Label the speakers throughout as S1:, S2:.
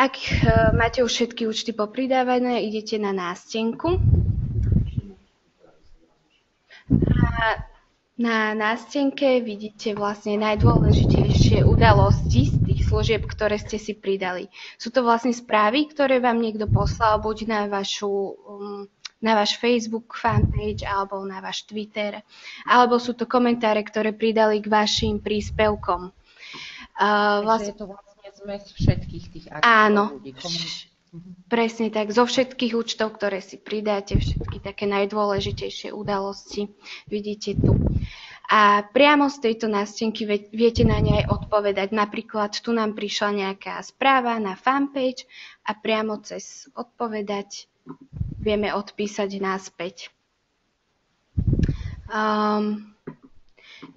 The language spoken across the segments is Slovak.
S1: Ak máte už všetky účty popridávané, idete na nástenku. A na nástenke vidíte vlastne najdôležitejšie udalosti z tých služieb, ktoré ste si pridali. Sú to vlastne správy, ktoré vám niekto poslal buď na váš Facebook fanpage alebo na váš Twitter, alebo sú to komentáre, ktoré pridali k vašim príspevkom.
S2: Takže je to vlastne zmes všetkých tých aktív.
S1: Áno, presne tak. Zo všetkých účtov, ktoré si pridáte, všetky také najdôležitejšie udalosti vidíte tu. A priamo z tejto nástenky viete na ne aj odpovedať. Napríklad tu nám prišla nejaká správa na fanpage a priamo cez odpovedať vieme odpísať naspäť.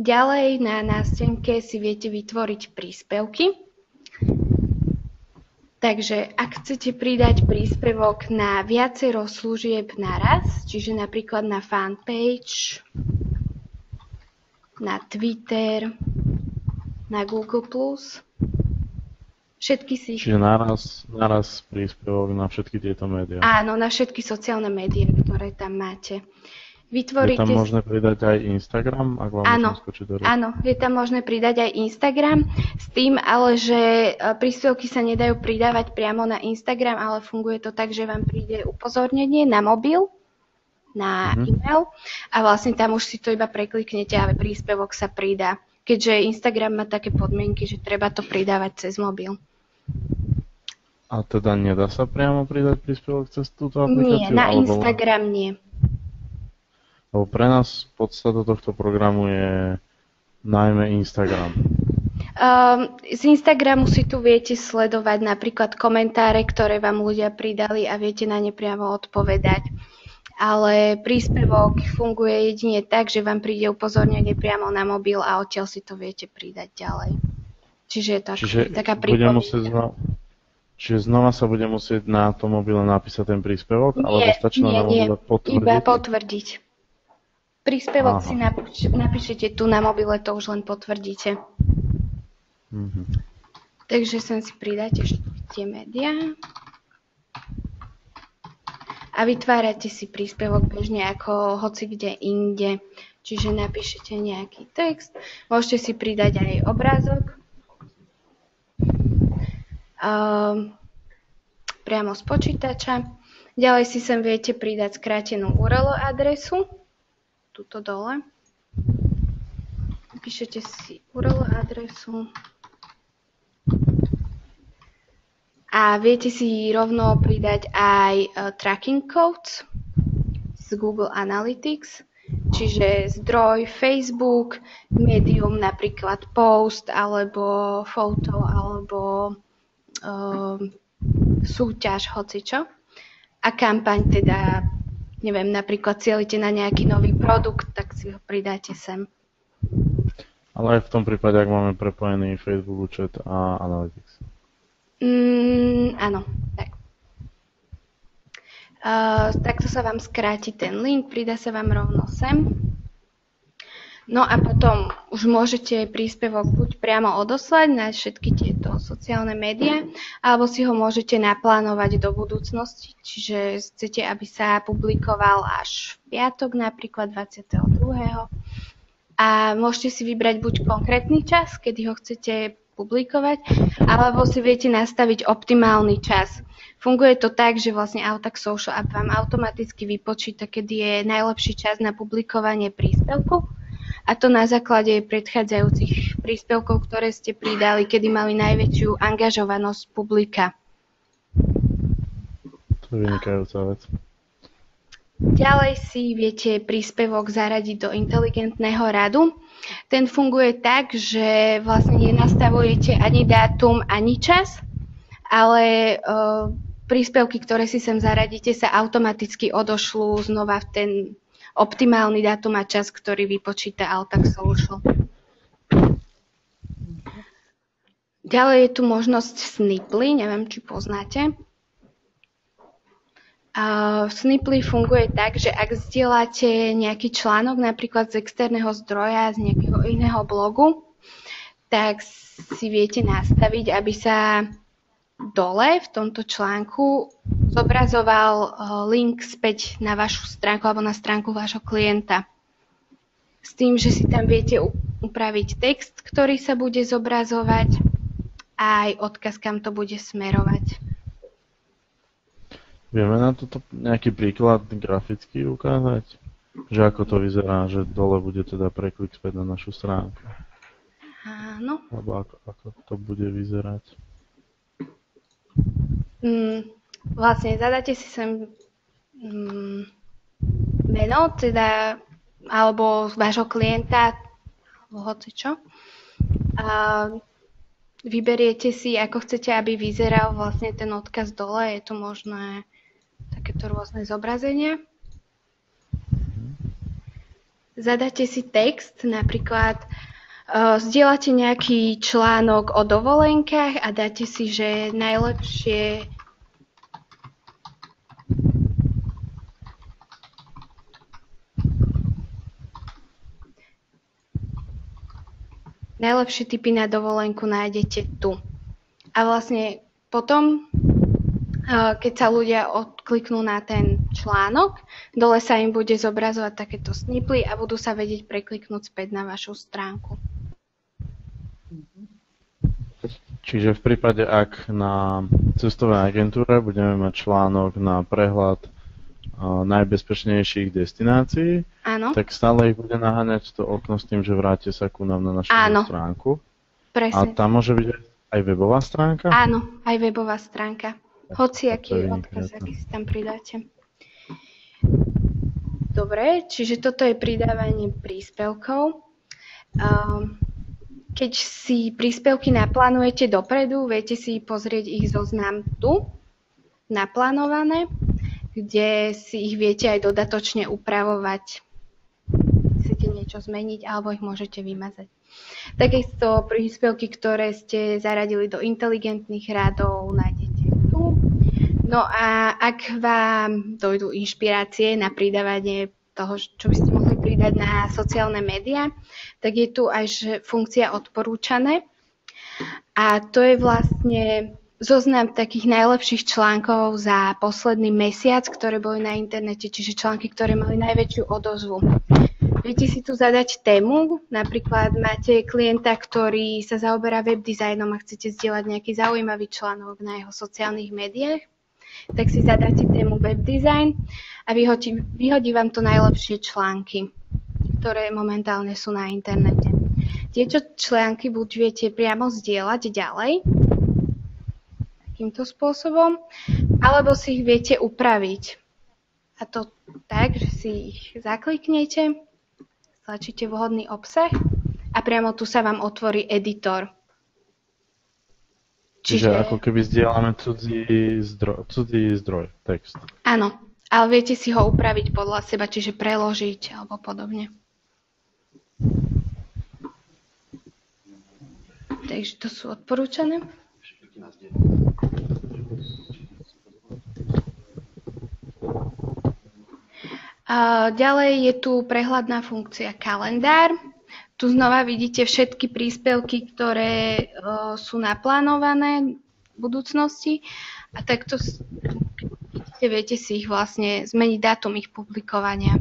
S1: Ďalej na nástenke si viete vytvoriť príspevky. Takže ak chcete pridať príspevok na viacero služieb naraz, čiže napríklad na fanpage, na Twitter, na Google+, všetky si...
S3: Čiže naraz príspevok na všetky tieto médiá.
S1: Áno, na všetky sociálne médiá, ktoré tam máte.
S3: Je tam možné pridať aj Instagram, ak vám môžem skočiť do reči?
S1: Áno, je tam možné pridať aj Instagram, s tým ale, že príspevky sa nedajú pridávať priamo na Instagram, ale funguje to tak, že vám príde upozornenie na mobil, na e-mail a vlastne tam už si to iba prekliknete a príspevok sa pridá. Keďže Instagram má také podmienky, že treba to pridávať cez mobil.
S3: A teda nedá sa priamo pridať príspevok cez túto aplikáciu?
S1: Nie, na Instagram nie.
S3: Lebo pre nás podstata tohto programu je najmä Instagram.
S1: Z Instagramu si tu viete sledovať napríklad komentáre, ktoré vám ľudia pridali a viete na ne priamo odpovedať. Ale príspevok funguje jedine tak, že vám príde upozornenie priamo na mobil a odtiaľ si to viete pridať ďalej. Čiže je to taká pripomienka.
S3: Čiže znova sa bude musieť na tom mobile napísať ten príspevok? Alebo stačí na mobile potvrdiť?
S1: Iba potvrdiť. Príspevok si napíšete tu na mobile, to už len potvrdíte. Takže sem si pridáte tie médiá a vytvárate si príspevok bežne ako hoci kde inde. Čiže napíšete nejaký text, môžete si pridať aj obrázok priamo z počítača. Ďalej si sem viete pridať skrátenú URL adresu. Tuto dole. Píšete si URL adresu a viete si rovno pridať aj tracking codes z Google Analytics, čiže zdroj Facebook, médium, napríklad post, alebo foto, alebo súťaž, hocičo. A kampaň teda neviem, napríklad cielite na nejaký nový produkt, tak si ho pridáte sem.
S3: Ale aj v tom prípade, ak máme prepojený Facebook účet a Analytics.
S1: Áno, tak. Takto sa vám skráti ten link, pridá sa vám rovno sem. No a potom už môžete príspevok buď priamo odoslať na všetky tieto sociálne médiá, alebo si ho môžete naplánovať do budúcnosti. Čiže chcete, aby sa publikoval až v piatok, napríklad 22. A môžete si vybrať buď konkrétny čas, kedy ho chcete publikovať, alebo si viete nastaviť optimálny čas. Funguje to tak, že vlastne Autax Social App vám automaticky vypočíta, kedy je najlepší čas na publikovanie príspevku. A to na základe predchádzajúcich príspevkov, ktoré ste pridali, kedy mali najväčšiu angažovanosť publika.
S3: To je vynikajúca vec.
S1: Ďalej si viete príspevok zaradiť do inteligentného radu. Ten funguje tak, že vlastne nenastavujete ani dátum, ani čas, ale príspevky, ktoré si sem zaradíte, sa automaticky odošlú znova v ten optimálny dátum a čas, ktorý vypočíta Autax Social. Ďalej je tu možnosť Sniply, neviem, či poznáte. Sniply funguje tak, že ak zdieľate nejaký článok napríklad z externého zdroja, z nejakého iného blogu, tak si viete nastaviť, aby sa dole v tomto článku zobrazoval link späť na vašu stránku alebo na stránku vášho klienta. S tým, že si tam viete upraviť text, ktorý sa bude zobrazovať a aj odkaz, kam to bude smerovať.
S3: Vieme na toto nejaký príklad graficky ukázať? Že ako to vyzerá, že dole bude teda preklik späť na našu stránku?
S1: Áno.
S3: Alebo ako to bude vyzerať?
S1: Vlastne zadáte si sem meno, teda, alebo vášho klienta, alebo hocičo. A vyberiete si, ako chcete, aby vyzeral vlastne ten odkaz dole. Je tu možné takéto rôzne zobrazenia. Zadáte si text, napríklad zdieľate nejaký článok o dovolenkách a dáte si, že najlepšie tipy na dovolenku nájdete tu. A vlastne potom, keď sa ľudia odkliknú na ten článok, dole sa im bude zobrazovať takéto sniply a budú sa vedieť prekliknúť späť na vašu stránku.
S3: Čiže v prípade, ak na cestovnej agentúre budeme mať článok na prehľad najbezpečnejších destinácií,
S1: Áno.
S3: tak stále ich bude naháňať to okno s tým, že vráte sa ku nám na našu stránku.
S1: Presne.
S3: A tam môže byť aj webová stránka?
S1: Áno, aj webová stránka. Hociaký odkaz, aký si tam pridáte. Dobre, čiže toto je pridávanie príspevkov. Keď si príspevky naplánujete dopredu, viete si pozrieť ich zoznam tu, naplánované, kde si ich viete aj dodatočne upravovať. Chcete niečo zmeniť, alebo ich môžete vymazať. Takisto príspevky, ktoré ste zaradili do inteligentných radov, nájdete tu. No a ak vám dojdú inšpirácie na pridávanie toho, čo by ste mohli pridať na sociálne médiá, tak je tu aj funkcia odporúčané. A to je vlastne zoznam takých najlepších článkov za posledný mesiac, ktoré boli na internete, čiže články, ktoré mali najväčšiu odozvu. Viete si tu zadať tému, napríklad máte klienta, ktorý sa zaoberá web dizajnom a chcete zdieľať nejaký zaujímavý článok na jeho sociálnych médiách, tak si zadáte tému web design a vyhodí vám to najlepšie články, ktoré momentálne sú na internete. Tieto články buď viete priamo zdieľať ďalej, takýmto spôsobom, alebo si ich viete upraviť. A to tak, že si ich zakliknete, stlačíte vhodný obsah a priamo tu sa vám otvorí editor.
S3: Čiže ako keby zdieľame cudzí zdroj, text.
S1: Áno, ale viete si ho upraviť podľa seba, čiže preložiť alebo podobne. Takže to sú odporúčané. Ďalej je tu prehľadná funkcia kalendár. Tu znova vidíte všetky príspevky, ktoré sú naplánované v budúcnosti a takto viete si ich vlastne zmeniť dátum ich publikovania.